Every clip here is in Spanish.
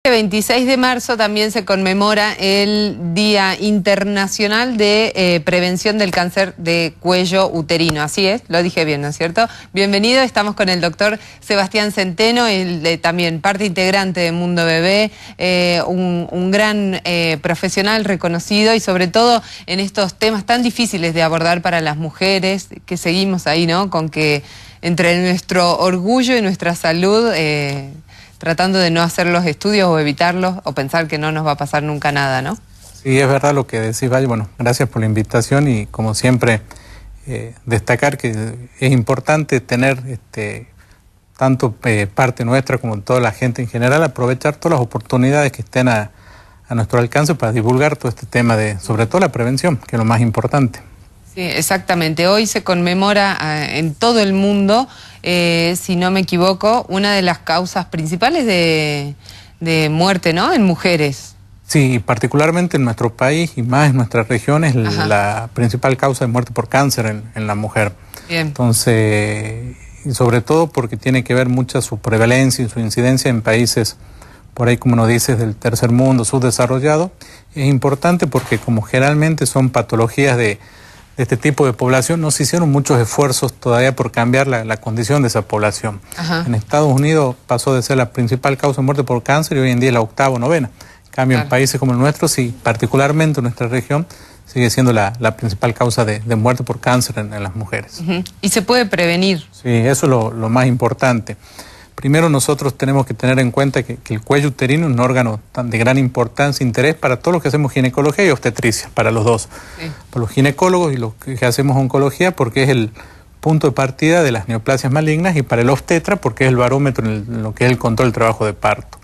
El 26 de marzo también se conmemora el Día Internacional de Prevención del Cáncer de Cuello Uterino. Así es, lo dije bien, ¿no es cierto? Bienvenido, estamos con el doctor Sebastián Centeno, también parte integrante de Mundo Bebé, un gran profesional reconocido y sobre todo en estos temas tan difíciles de abordar para las mujeres, que seguimos ahí, ¿no? Con que entre nuestro orgullo y nuestra salud... tratando de no hacer los estudios o evitarlos o pensar que no nos va a pasar nunca nada, ¿no? Sí, es verdad lo que decís, Valle. Bueno, gracias por la invitación y como siempre destacar que es importante tener tanto parte nuestra como toda la gente en general, aprovechar todas las oportunidades que estén a nuestro alcance para divulgar todo este tema de, sobre todo la prevención, que es lo más importante. Sí, exactamente. Hoy se conmemora en todo el mundo, si no me equivoco, una de las causas principales de muerte, ¿no? En mujeres. Sí, particularmente en nuestro país y más en nuestra región es la principal causa de muerte por cáncer en la mujer. Bien. Entonces, y sobre todo porque tiene que ver mucha su prevalencia y su incidencia en países, por ahí como nos dices, del tercer mundo, subdesarrollado. Es importante porque como generalmente son patologías de este tipo de población, no se hicieron muchos esfuerzos todavía por cambiar la condición de esa población. En Estados Unidos pasó de ser la principal causa de muerte por cáncer y hoy en día es la octava o novena. En cambio, en países como el nuestro, sí, particularmente en nuestra región, sigue siendo la principal causa de muerte por cáncer en las mujeres. ¿Y se puede prevenir? Sí, eso es lo más importante. Primero nosotros tenemos que tener en cuenta que el cuello uterino es un órgano de gran importancia e interés para todos los que hacemos ginecología y obstetricia, para los dos. Sí. Para los ginecólogos y los que hacemos oncología porque es el punto de partida de las neoplasias malignas y para el obstetra porque es el barómetro en lo que es el control del trabajo de parto.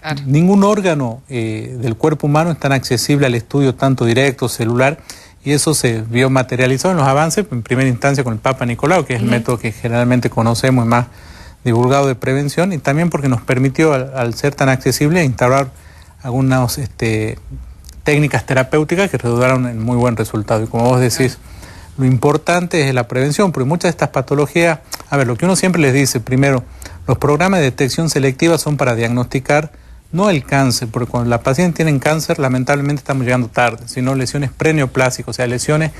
Claro. Ningún órgano del cuerpo humano es tan accesible al estudio tanto directo, celular, y eso se vio materializado en los avances, en primera instancia con el Papa Nicolau, que es el método que generalmente conocemos y más divulgado de prevención, y también porque nos permitió, al ser tan accesible, instaurar algunas técnicas terapéuticas que redundaron en muy buen resultado. Y como vos decís, lo importante es la prevención, porque muchas de estas patologías, a ver, lo que uno siempre les dice, primero, los programas de detección selectiva son para diagnosticar no el cáncer, porque cuando la paciente tiene cáncer, lamentablemente estamos llegando tarde, sino lesiones preneoplásicas, o sea, lesiones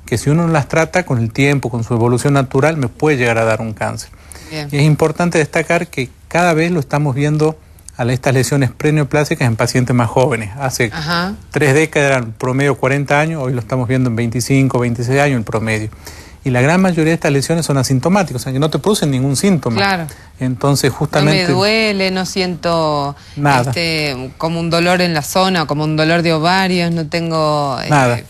que si uno no las trata con el tiempo, con su evolución natural, me puede llegar a dar un cáncer. Bien. Y es importante destacar que cada vez lo estamos viendo a estas lesiones preneoplásicas en pacientes más jóvenes. Hace 3 décadas eran promedio 40 años, hoy lo estamos viendo en 25, 26 años en promedio. Y la gran mayoría de estas lesiones son asintomáticas, o sea, que no te producen ningún síntoma. Claro. Entonces, justamente... No me duele, no siento nada. Como un dolor en la zona, como un dolor de ovarios, no tengo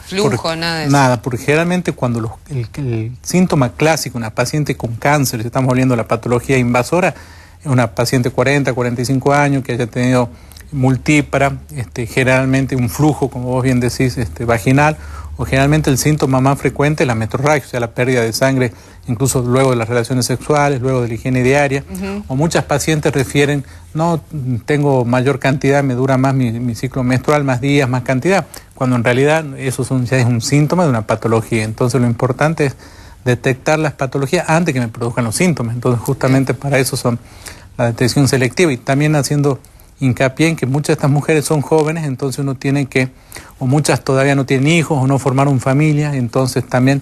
flujo, nada de eso. Nada, porque generalmente cuando el síntoma clásico, una paciente con cáncer, si estamos hablando de la patología invasora, es una paciente 40, 45 años que haya tenido multípara, generalmente un flujo, como vos bien decís, vaginal, o generalmente el síntoma más frecuente es la metorragia, o sea, la pérdida de sangre, incluso luego de las relaciones sexuales, luego de la higiene diaria, o muchas pacientes refieren, no, tengo mayor cantidad, me dura más mi ciclo menstrual, más días, más cantidad, cuando en realidad eso ya es un síntoma de una patología. Entonces lo importante es detectar las patologías antes que me produzcan los síntomas. Entonces justamente para eso son la detección selectiva y también haciendo hincapié en que muchas de estas mujeres son jóvenes, entonces uno tiene que, o muchas todavía no tienen hijos o no formaron familia, entonces también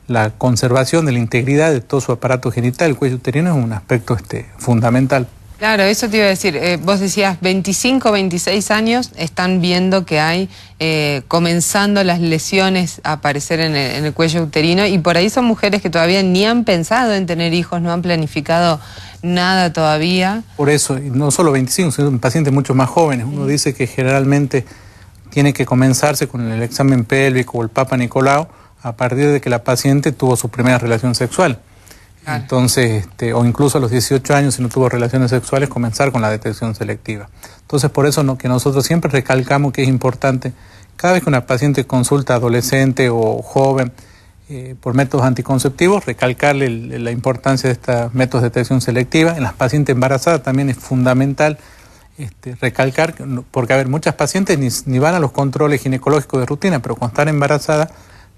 la conservación de la integridad de todo su aparato genital, el cuello uterino, es un aspecto fundamental. Claro, eso te iba a decir, vos decías 25, 26 años, están viendo que hay comenzando las lesiones a aparecer en el cuello uterino y por ahí son mujeres que todavía ni han pensado en tener hijos, no han planificado nada todavía. Por eso, y no solo 25, sino pacientes mucho más jóvenes. Uno dice que generalmente tiene que comenzarse con el examen pélvico o el Papa Nicolau a partir de que la paciente tuvo su primera relación sexual. Claro. Entonces, o incluso a los 18 años, si no tuvo relaciones sexuales, comenzar con la detección selectiva. Entonces, por eso que nosotros siempre recalcamos que es importante, cada vez que una paciente consulta adolescente o joven por métodos anticonceptivos, recalcarle la importancia de estos métodos de detección selectiva. En las pacientes embarazadas también es fundamental recalcar, porque a ver, muchas pacientes ni van a los controles ginecológicos de rutina, pero cuando están embarazadas,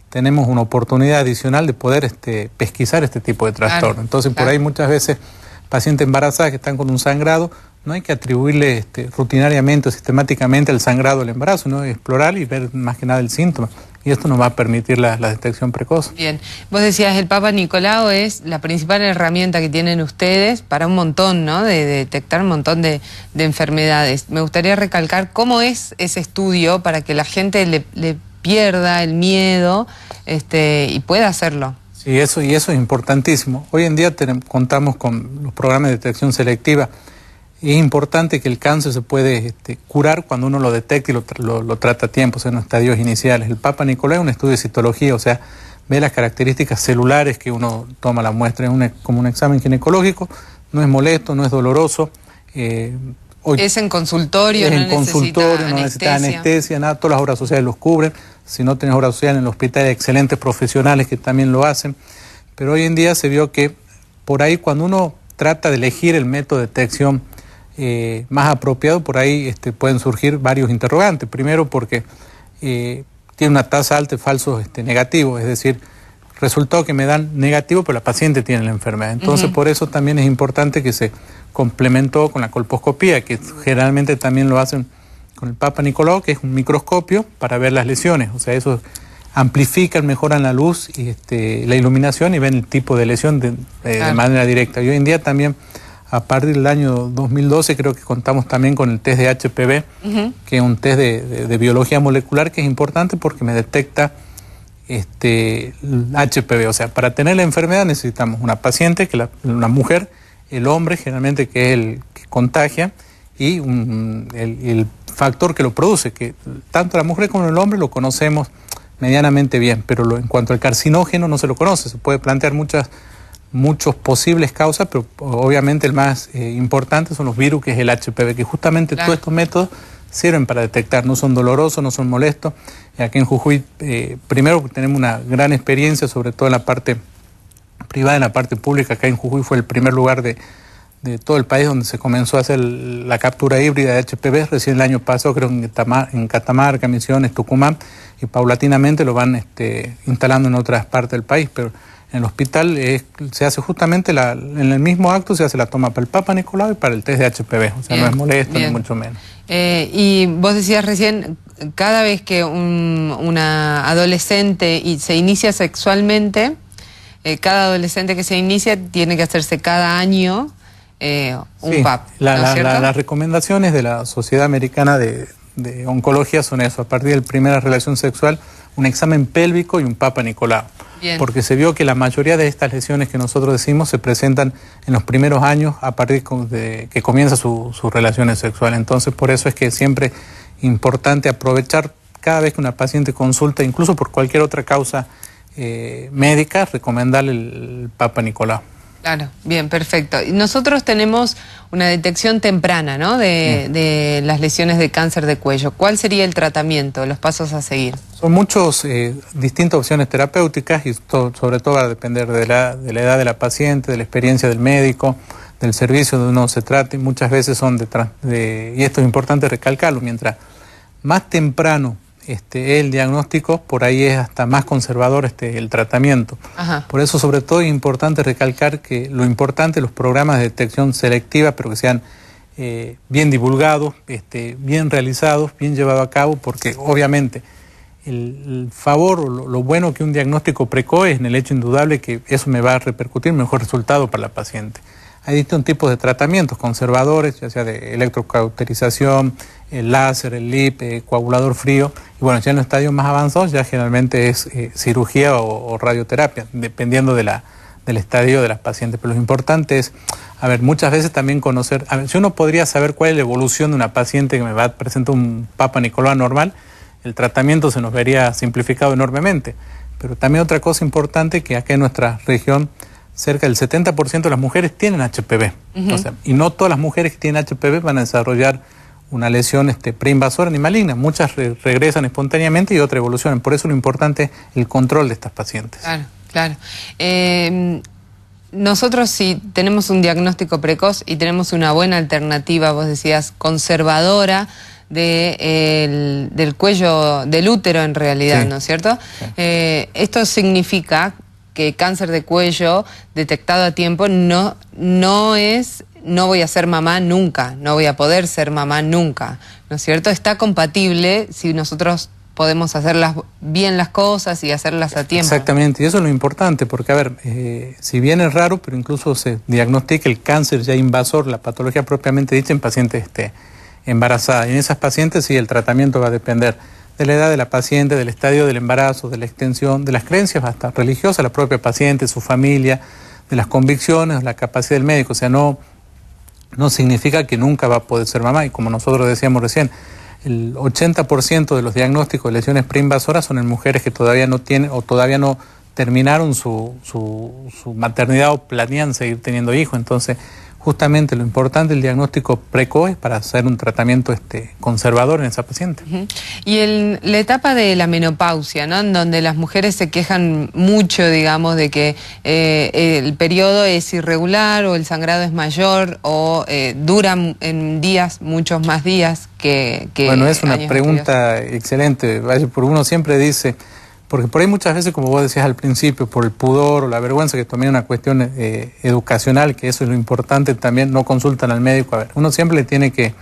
tenemos una oportunidad adicional de poder pesquisar este tipo de trastorno. Entonces, por ahí muchas veces pacientes embarazadas que están con un sangrado no hay que atribuirle rutinariamente o sistemáticamente el sangrado del embarazo, ¿no? Explorar y ver más que nada el síntoma. Y esto nos va a permitir la detección precoz. Bien, vos decías, el Papa Nicolau es la principal herramienta que tienen ustedes para un montón, ¿no? De detectar un montón de enfermedades. Me gustaría recalcar cómo es ese estudio para que la gente le pierda el miedo y pueda hacerlo. Sí, eso es importantísimo. Hoy en día contamos con los programas de detección selectiva. Es importante que el cáncer se puede curar cuando uno lo detecta y lo trata a tiempo, o sea, en los estadios iniciales. El Papa Nicolau es un estudio de citología, o sea, ve las características celulares que uno toma la muestra. Es como un examen ginecológico, no es molesto, no es doloroso. Es en consultorio, no necesita anestesia, nada, todas las obras sociales los cubren. Si no tienes obras sociales en el hospital hay excelentes profesionales que también lo hacen. Pero hoy en día se vio que por ahí cuando uno trata de elegir el método de detección más apropiado, por ahí pueden surgir varios interrogantes. Primero porque tiene una tasa alta de falsos negativos, es decir, resultó que me dan negativo, pero la paciente tiene la enfermedad. Entonces, por eso también es importante que se complementó con la colposcopía, que generalmente también lo hacen con el Papa Nicolau, que es un microscopio para ver las lesiones. O sea, eso amplifican, mejoran la luz y la iluminación y ven el tipo de lesión de manera directa. Y hoy en día también, a partir del año 2012, creo que contamos también con el test de HPV, que es un test de biología molecular que es importante porque me detecta HPV. O sea, para tener la enfermedad necesitamos una paciente, una mujer, el hombre generalmente, que es el que contagia, y el factor que lo produce, que tanto la mujer como el hombre lo conocemos medianamente bien, pero en cuanto al carcinógeno no se lo conoce. Se puede plantear muchos posibles causas, pero obviamente el más importante son los virus, que es el HPV, que justamente todos estos métodos sirven para detectar, no son dolorosos, no son molestos. Aquí en Jujuy, primero tenemos una gran experiencia, sobre todo en la parte privada, en la parte pública. Acá en Jujuy fue el primer lugar de todo el país donde se comenzó a hacer la captura híbrida de HPV. Recién el año pasado, creo en Catamarca, Misiones, Tucumán, y paulatinamente lo van instalando en otras partes del país, pero en el hospital se hace justamente en el mismo acto, se hace la toma para el Papa Nicolau y para el test de HPV, o sea, no es molesto ni mucho menos. Y vos decías recién, cada vez que una adolescente se inicia sexualmente, cada adolescente que se inicia tiene que hacerse cada año un PAP, ¿no es cierto? Las recomendaciones de la Sociedad Americana de Oncología son eso: a partir de la primera relación sexual, un examen pélvico y un Papa Nicolau. Bien. Porque se vio que la mayoría de estas lesiones que nosotros decimos se presentan en los primeros años a partir de que comienza sus relaciones sexuales. Entonces, por eso es que siempre es importante aprovechar cada vez que una paciente consulta, incluso por cualquier otra causa médica, recomendarle el Papa Nicolau. Claro, bien, perfecto. Y nosotros tenemos una detección temprana, ¿no?, de las lesiones de cáncer de cuello. ¿Cuál sería el tratamiento, los pasos a seguir? Son muchas distintas opciones terapéuticas y sobre todo va a depender de la edad de la paciente, de la experiencia del médico, del servicio donde uno se trate. Muchas veces son y esto es importante recalcarlo, mientras más temprano el diagnóstico, por ahí es hasta más conservador el tratamiento. Ajá. Por eso, sobre todo, es importante recalcar que lo importante, los programas de detección selectiva, pero que sean bien divulgados, bien realizados, bien llevados a cabo, porque obviamente el favor o lo bueno que un diagnóstico precoz es en el hecho indudable que eso me va a repercutir en mejor resultado para la paciente. Hay distintos tipos de tratamientos conservadores, ya sea de electrocauterización, el láser, el LIP, coagulador frío. Y bueno, ya en los estadios más avanzados ya generalmente es cirugía o radioterapia, dependiendo del estadio de las pacientes. Pero lo importante es, muchas veces también conocer, si uno podría saber cuál es la evolución de una paciente que me va a presentar un Papa Nicolau normal, el tratamiento se nos vería simplificado enormemente. Pero también otra cosa importante, que acá en nuestra región cerca del 70% de las mujeres tienen HPV. O sea, y no todas las mujeres que tienen HPV van a desarrollar una lesión preinvasora ni maligna. Muchas regresan espontáneamente y otras evolucionan. Por eso lo importante es el control de estas pacientes. Claro, claro. Nosotros, si tenemos un diagnóstico precoz y tenemos una buena alternativa, vos decías, conservadora, del cuello, del útero en realidad, ¿no es cierto? Sí. Esto significa que cáncer de cuello detectado a tiempo no es no voy a ser mamá nunca, no voy a poder ser mamá nunca, ¿no es cierto? Está compatible si nosotros podemos hacer bien las cosas y hacerlas a tiempo. Exactamente, y eso es lo importante, porque a ver, si bien es raro, pero incluso se diagnostica el cáncer ya invasor, la patología propiamente dicha en pacientes embarazadas. Y en esas pacientes sí el tratamiento va a depender de la edad de la paciente, del estadio del embarazo, de la extensión, de las creencias hasta religiosas, la propia paciente, su familia, de las convicciones, la capacidad del médico. O sea, no significa que nunca va a poder ser mamá, y como nosotros decíamos recién, el 80% de los diagnósticos de lesiones preinvasoras son en mujeres que todavía no tienen o todavía no terminaron su maternidad o planean seguir teniendo hijos. Entonces, justamente lo importante del diagnóstico precoz es para hacer un tratamiento conservador en esa paciente. Y en la etapa de la menopausia, ¿no? En donde las mujeres se quejan mucho, digamos, de que el periodo es irregular o el sangrado es mayor o dura en días, muchos más días que bueno, es una pregunta anteriores. Excelente. Por uno siempre dice, porque por ahí muchas veces, como vos decías al principio, por el pudor o la vergüenza, que también es una cuestión educacional, que eso es lo importante, también no consultan al médico. A ver, uno siempre le tiene que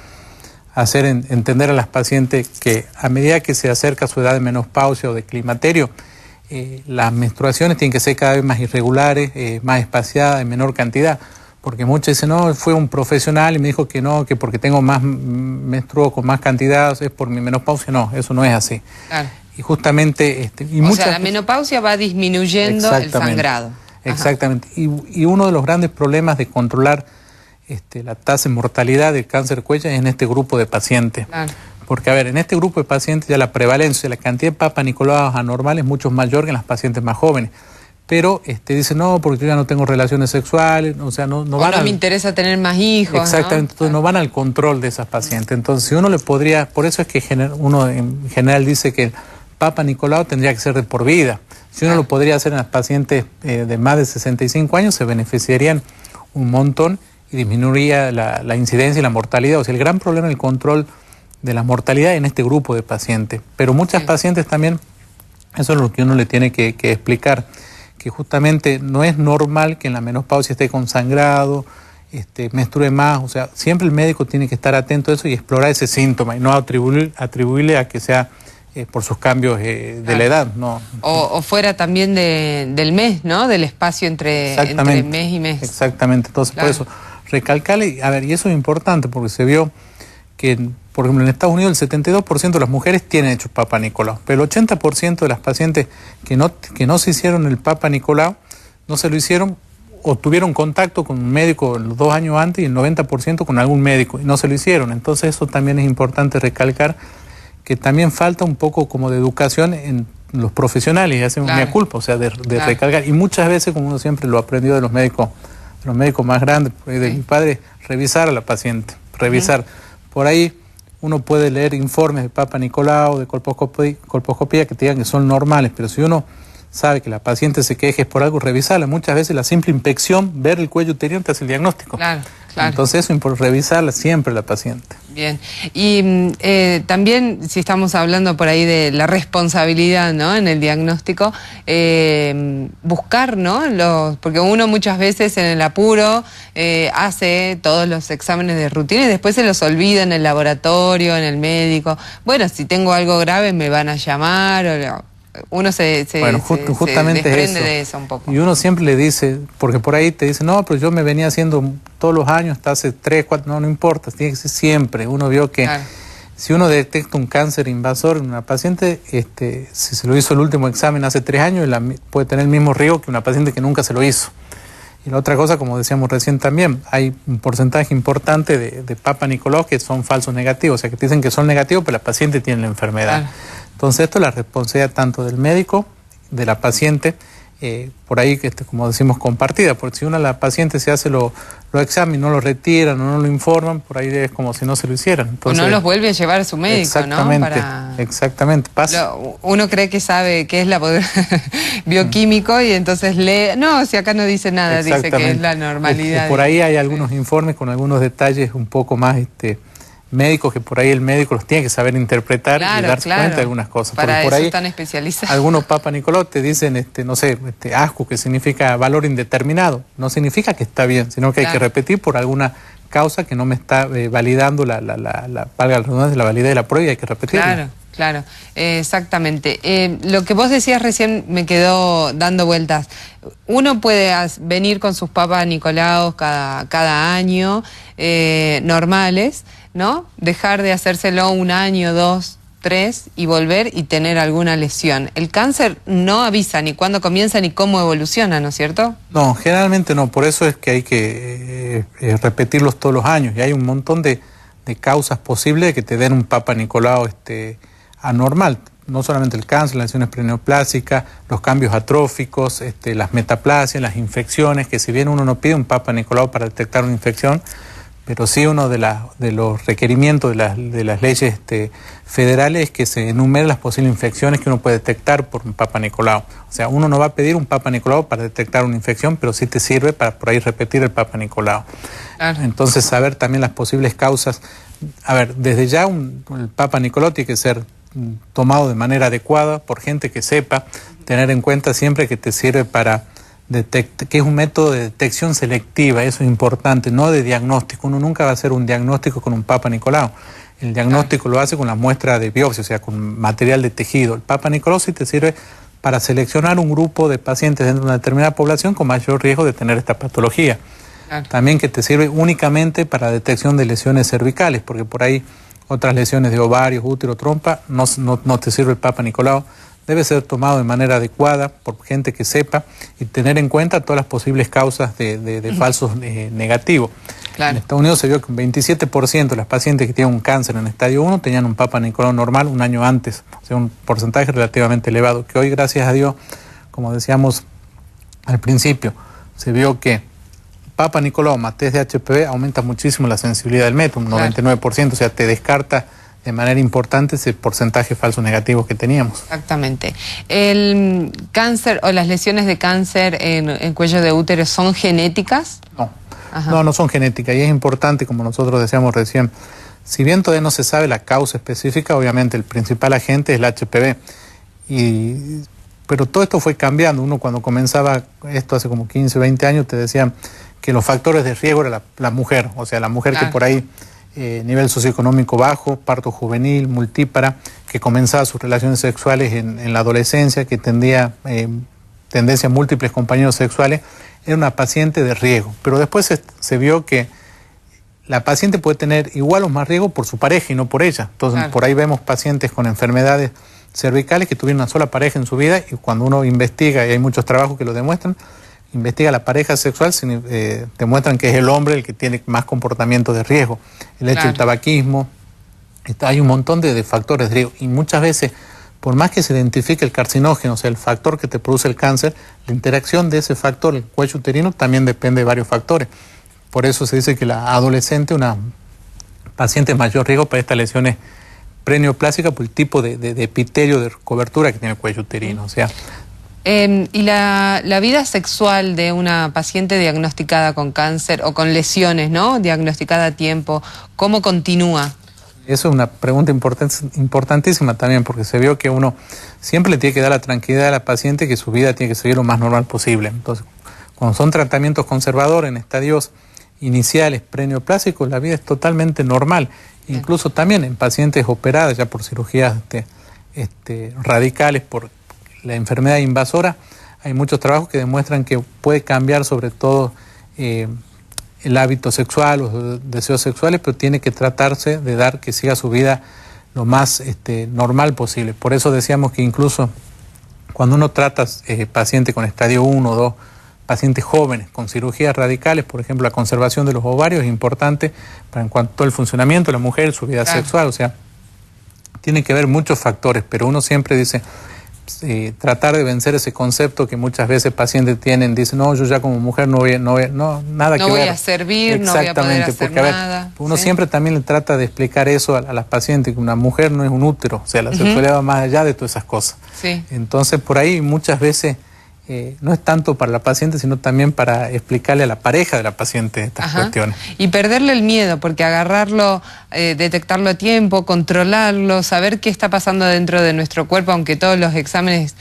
hacer entender a las pacientes que a medida que se acerca su edad de menopausia o de climaterio, las menstruaciones tienen que ser cada vez más irregulares, más espaciadas, en menor cantidad. Porque muchos dicen, no, fue un profesional y me dijo que no, que porque tengo más menstruo con más cantidad, es por mi menopausia. No, eso no es así. Claro. Y justamente... o sea, la menopausia va disminuyendo el sangrado. Exactamente. Y uno de los grandes problemas de controlar la tasa de mortalidad del cáncer de cuello es en este grupo de pacientes. Claro. Porque, a ver, en este grupo de pacientes ya la prevalencia, la cantidad de Papa Nicolau anormales es mucho mayor que en las pacientes más jóvenes. Pero dicen, no, porque yo ya no tengo relaciones sexuales, o sea, no me interesa tener más hijos. Exactamente, ¿no? Entonces no van al control de esas pacientes. Entonces, si uno le podría, por eso es que uno en general dice que el Papa Nicolau tendría que ser de por vida. Si uno lo podría hacer en las pacientes de más de 65 años, se beneficiarían un montón y disminuiría la incidencia y la mortalidad. O sea, el gran problema es el control de la mortalidad en este grupo de pacientes. Pero muchas pacientes también, eso es lo que uno le tiene que explicar, que justamente no es normal que en la menopausia esté con sangrado, menstrue más. O sea, siempre el médico tiene que estar atento a eso y explorar ese síntoma y no atribuirle a que sea por sus cambios de la edad, ¿no? O fuera también del mes, ¿no? Del espacio entre mes y mes. Exactamente. Entonces, por eso, recalcarle, a ver, y eso es importante porque se vio que, por ejemplo, en Estados Unidos el 72% de las mujeres tienen hecho Papa Nicolau, pero el 80% de las pacientes que no se hicieron el Papa Nicolau, no se lo hicieron o tuvieron contacto con un médico los 2 años antes y el 90% con algún médico y no se lo hicieron. Entonces eso también es importante recalcar, que también falta un poco como de educación en los profesionales y hacen una culpa, o sea, de recalcar. Y muchas veces, como uno siempre lo aprendió de los médicos más grandes, de mi padre, revisar a la paciente, revisar. Por ahí uno puede leer informes de Papa Nicolau, de colposcopía que te digan que son normales, pero si uno sabe que la paciente se queje por algo, revisarla. Muchas veces la simple inspección, ver el cuello uterino, te hace el diagnóstico. Claro. Entonces eso es importante, revisarla siempre la paciente. Bien. Y también, si estamos hablando por ahí de la responsabilidad, ¿no?, en el diagnóstico, buscar, ¿no?, porque uno muchas veces en el apuro hace todos los exámenes de rutina y después se los olvida en el laboratorio, en el médico. Bueno, si tengo algo grave me van a llamar o... Uno justamente se desprende de eso un poco. Y uno siempre le dice, porque por ahí te dice, no, pero yo me venía haciendo todos los años, hasta hace 3, 4, no importa, tiene que ser siempre. Uno vio que si uno detecta un cáncer invasor en una paciente, si se lo hizo el último examen hace 3 años, puede tener el mismo riesgo que una paciente que nunca se lo hizo. Y la otra cosa, como decíamos recién también, hay un porcentaje importante de Papa Nicolau que son falsos negativos, o sea, que te dicen que son negativos, pero la paciente tiene la enfermedad. Entonces esto es la responsabilidad tanto del médico, de la paciente, por ahí, como decimos, compartida, porque si la paciente se hace los exámenes, no lo retiran, no lo informan, por ahí es como si no se lo hicieran. Entonces, o no los vuelve a llevar a su médico, exactamente, ¿no? Exactamente, pasa. Uno cree que sabe qué es la bioquímico y entonces lee, no, si acá no dice nada, dice que es la normalidad. Por ahí hay algunos informes con algunos detalles un poco más médicos que por ahí el médico los tiene que saber interpretar y darse cuenta de algunas cosas. Para por eso ahí están especializados. Algunos Papa Nicolau te dicen, no sé, ASCU, que significa valor indeterminado. No significa que está bien, sino que hay que repetir por alguna causa que no me está validando valga la redundancia, la validez de la prueba, y hay que repetirla. Claro, exactamente. Lo que vos decías recién me quedó dando vueltas. Uno puede venir con sus Papa Nicolau cada año, normales, ¿no? Dejar de hacérselo un año, 2, 3 y volver y tener alguna lesión. El cáncer no avisa ni cuándo comienza ni cómo evoluciona, ¿no es cierto? No, generalmente no. Por eso es que hay que repetirlos todos los años. Y hay un montón de causas posibles de que te den un Papa Nicolau anormal. No solamente el cáncer, las lesiones preneoplásicas, los cambios atróficos, las metaplasias, las infecciones, que si bien uno no pide un Papa Nicolau para detectar una infección, pero sí uno de los requerimientos de las leyes federales es que se enumeren las posibles infecciones que uno puede detectar por un Papa Nicolau. O sea, uno no va a pedir un Papa Nicolau para detectar una infección, pero sí te sirve para por ahí repetir el Papa Nicolau. Claro. Entonces, saber también las posibles causas. A ver, desde ya el Papa Nicolau tiene que ser tomado de manera adecuada por gente que sepa, tener en cuenta siempre que te sirve para que es un método de detección selectiva. Eso es importante, no de diagnóstico. Uno nunca va a hacer un diagnóstico con un Papa Nicolau. El diagnóstico lo hace con la muestra de biopsia, o sea, con material de tejido. El Papa Nicolau sí te sirve para seleccionar un grupo de pacientes dentro de una determinada población con mayor riesgo de tener esta patología. También que te sirve únicamente para detección de lesiones cervicales, porque por ahí otras lesiones de ovarios, útero, trompa, no te sirve el Papa Nicolau. Debe ser tomado de manera adecuada por gente que sepa y tener en cuenta todas las posibles causas de falsos negativos. Claro. En Estados Unidos se vio que un 27% de las pacientes que tienen un cáncer en estadio 1 tenían un Papa Nicolau normal un año antes, o sea, un porcentaje relativamente elevado, que hoy, gracias a Dios, como decíamos al principio, se vio que Papa Nicolau más test de HPV aumenta muchísimo la sensibilidad del método, un 99%, o sea, te descarta de manera importante ese porcentaje falso negativo que teníamos. Exactamente. ¿El cáncer o las lesiones de cáncer en cuello de útero son genéticas? No. No son genéticas, y es importante, como nosotros decíamos recién, si bien todavía no se sabe la causa específica, obviamente el principal agente es el HPV, pero todo esto fue cambiando. Uno cuando comenzaba esto hace como 15 o 20 años te decían que los factores de riesgo era la mujer, o sea, la mujer que por ahí nivel socioeconómico bajo, parto juvenil, multípara, que comenzaba sus relaciones sexuales en la adolescencia, que tendencia a múltiples compañeros sexuales, era una paciente de riesgo. Pero después se vio que la paciente puede tener igual o más riesgo por su pareja y no por ella. Entonces, por ahí vemos pacientes con enfermedades cervicales que tuvieron una sola pareja en su vida, y cuando uno investiga, y hay muchos trabajos que lo demuestran, investiga la pareja sexual, te muestran que es el hombre el que tiene más comportamiento de riesgo. El hecho del tabaquismo, hay un montón de factores de riesgo, y muchas veces, por más que se identifique el carcinógeno, o sea, el factor que te produce el cáncer, la interacción de ese factor, el cuello uterino, también depende de varios factores. Por eso se dice que la adolescente, una paciente de mayor riesgo para estas lesiones preneoplásicas por el tipo de epitelio de cobertura que tiene el cuello uterino, o sea. ¿Y la vida sexual de una paciente diagnosticada con cáncer o con lesiones, ¿no? Diagnosticada a tiempo, ¿cómo continúa? Eso es una pregunta importantísima también, porque se vio que uno siempre le tiene que dar la tranquilidad a la paciente que su vida tiene que seguir lo más normal posible. Entonces, cuando son tratamientos conservadores en estadios iniciales preneoplásicos, la vida es totalmente normal. Bien. Incluso también en pacientes operadas ya por cirugías radicales, por la enfermedad invasora, hay muchos trabajos que demuestran que puede cambiar sobre todo el hábito sexual, los deseos sexuales, pero tiene que tratarse de dar que siga su vida lo más normal posible. Por eso decíamos que incluso cuando uno trata pacientes con estadio 1 o 2, pacientes jóvenes con cirugías radicales, por ejemplo, la conservación de los ovarios es importante para en cuanto al funcionamiento de la mujer, su vida sexual, o sea, tiene que ver muchos factores, pero uno siempre dice, tratar de vencer ese concepto que muchas veces pacientes tienen, dicen, no, yo ya como mujer no voy nada que ver. No voy a servir, no voy a poder hacer porque, nada. Uno siempre también le trata de explicar eso a las pacientes, que una mujer no es un útero, o sea, la sexualidad va más allá de todas esas cosas. Entonces, por ahí muchas veces no es tanto para la paciente, sino también para explicarle a la pareja de la paciente estas cuestiones. Y perderle el miedo, porque agarrarlo, detectarlo a tiempo, controlarlo, saber qué está pasando dentro de nuestro cuerpo, aunque todos los exámenes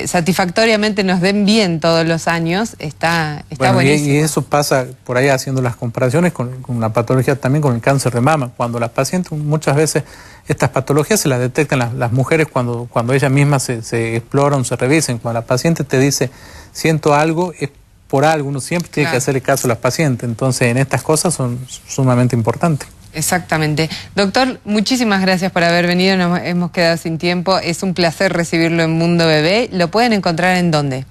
satisfactoriamente nos den bien todos los años, está buenísimo. Y eso pasa por ahí haciendo las comparaciones con la patología también con el cáncer de mama. Cuando la paciente, muchas veces estas patologías se las detectan las mujeres cuando ellas mismas se exploran, se revisen. Cuando la paciente te dice, siento algo, es por algo, uno siempre tiene que hacerle caso a las pacientes. Entonces, en estas cosas son sumamente importantes. Exactamente. Doctor, muchísimas gracias por haber venido, nos hemos quedado sin tiempo. Es un placer recibirlo en Mundo Bebé. ¿Lo pueden encontrar en dónde?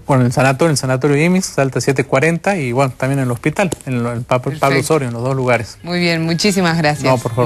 Bueno, en el sanatorio IMIS, Salta 740, y bueno, también en el hospital, en el Pablo Osorio, en los dos lugares. Muy bien, muchísimas gracias. No, por favor.